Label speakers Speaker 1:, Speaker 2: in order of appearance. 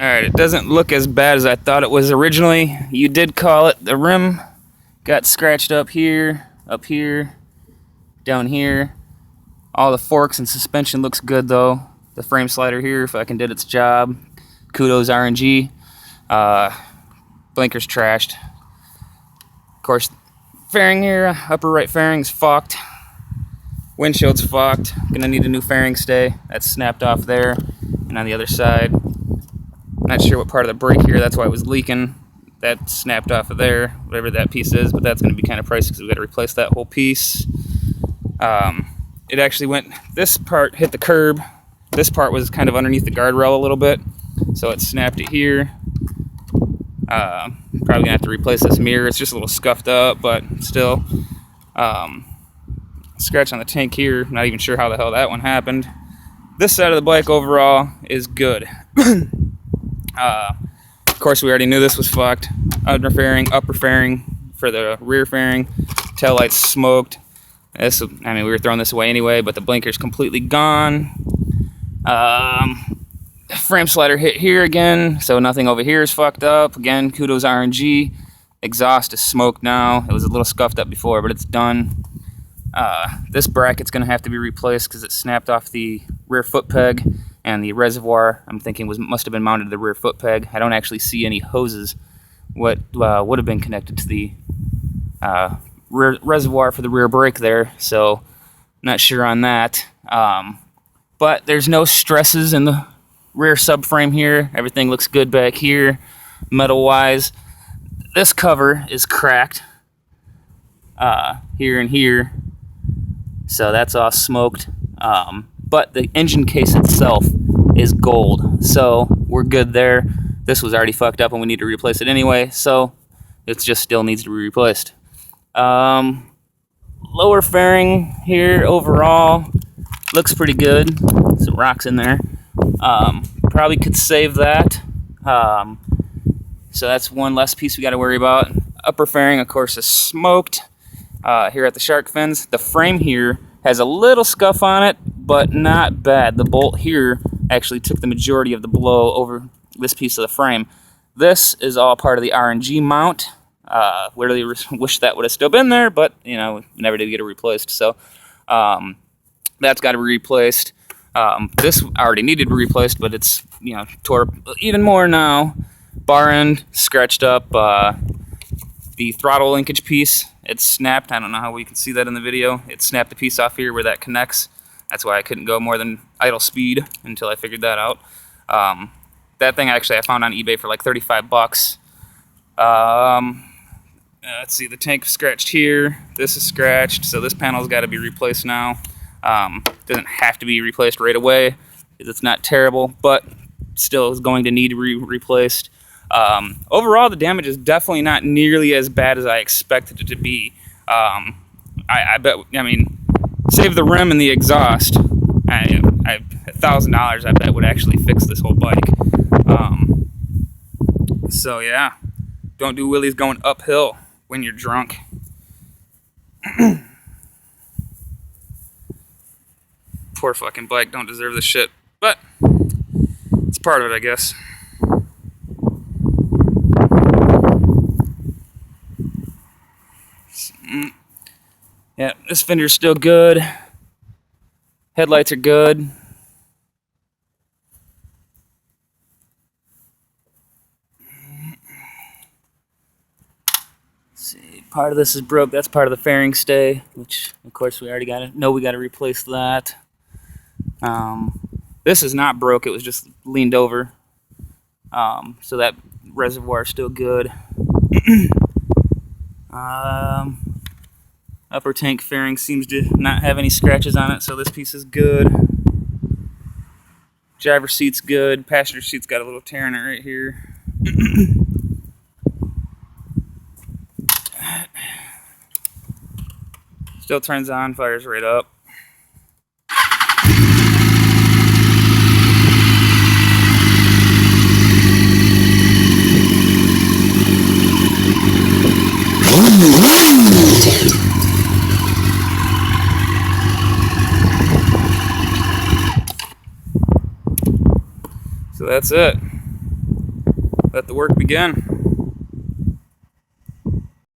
Speaker 1: Alright, it doesn't look as bad as I thought it was originally. You did call it. The rim got scratched up here, down here. All the forks and suspension looks good though. The frame slider here fucking did its job. Kudos RNG. Blinker's trashed. Of course, fairing here, upper right fairing's fucked. Windshield's fucked. Gonna need a new fairing stay. That's snapped off there. And on the other side, not sure what part of the brake here, that's why it was leaking. That snapped off of there, whatever that piece is, but that's gonna be kind of pricey because we gotta replace that whole piece. It actually went, this part hit the curb. This part was kind of underneath the guardrail a little bit, so it snapped it here. Probably gonna have to replace this mirror. It's just a little scuffed up, but still. Scratch on the tank here. Not even sure how the hell that one happened. This side of the bike overall is good. Of course, we already knew this was fucked. Under fairing, upper fairing for the rear fairing. Tail lights smoked. This, I mean, we were throwing this away anyway, but the blinker's completely gone. Frame slider hit here again, so nothing over here is fucked up. Again, kudos RNG. Exhaust is smoked now. It was a little scuffed up before, but it's done. This bracket's going to have to be replaced because it snapped off the rear foot peg, and the reservoir, I'm thinking, must have been mounted to the rear foot peg. I don't actually see any hoses. What would have been connected to the rear reservoir for the rear brake there, so not sure on that. But there's no stresses in the rear subframe here. Everything looks good back here, metal-wise. This cover is cracked here and here, so that's all smoked. But the engine case itself is gold, so we're good there. This was already fucked up and we need to replace it anyway, so it just still needs to be replaced. Lower fairing here overall looks pretty good. Some rocks in there. Probably could save that. So that's one less piece we got to worry about. Upper fairing, of course, is smoked. Here at the shark fins, the frame here has a little scuff on it, but not bad. The bolt here actually took the majority of the blow over this piece of the frame. This is all part of the RNG mount. Really wish that would have still been there, but you know, never did get it replaced. So that's got to be replaced. This already needed to be replaced, but it's, you know, tore even more now. Bar end scratched up. The throttle linkage piece, it snapped. I don't know how you can see that in the video. It snapped the piece off here where that connects. That's why I couldn't go more than idle speed until I figured that out. That thing actually I found on eBay for like 35 bucks. Let's see, the tank scratched here. This is scratched, so this panel's got to be replaced now. Doesn't have to be replaced right away. It's not terrible, but still is going to need to be replaced. Overall, the damage is definitely not nearly as bad as I expected it to be. I bet, I mean, save the rim and the exhaust. $1,000 I bet would actually fix this whole bike. So yeah, don't do wheelies going uphill when you're drunk. Poor fucking bike, don't deserve this shit, but it's part of it, I guess. Yeah, this fender's still good. Headlights are good. Let's see, part of this is broke. That's part of the fairing stay, which of course we already we got to replace that. This is not broke, it was just leaned over. So that reservoir is still good. Upper tank fairing seems to not have any scratches on it, so this piece is good. Driver seat's good. Passenger seat's got a little tear in it right here. Still turns on, fires right up. So that's it. let the work begin.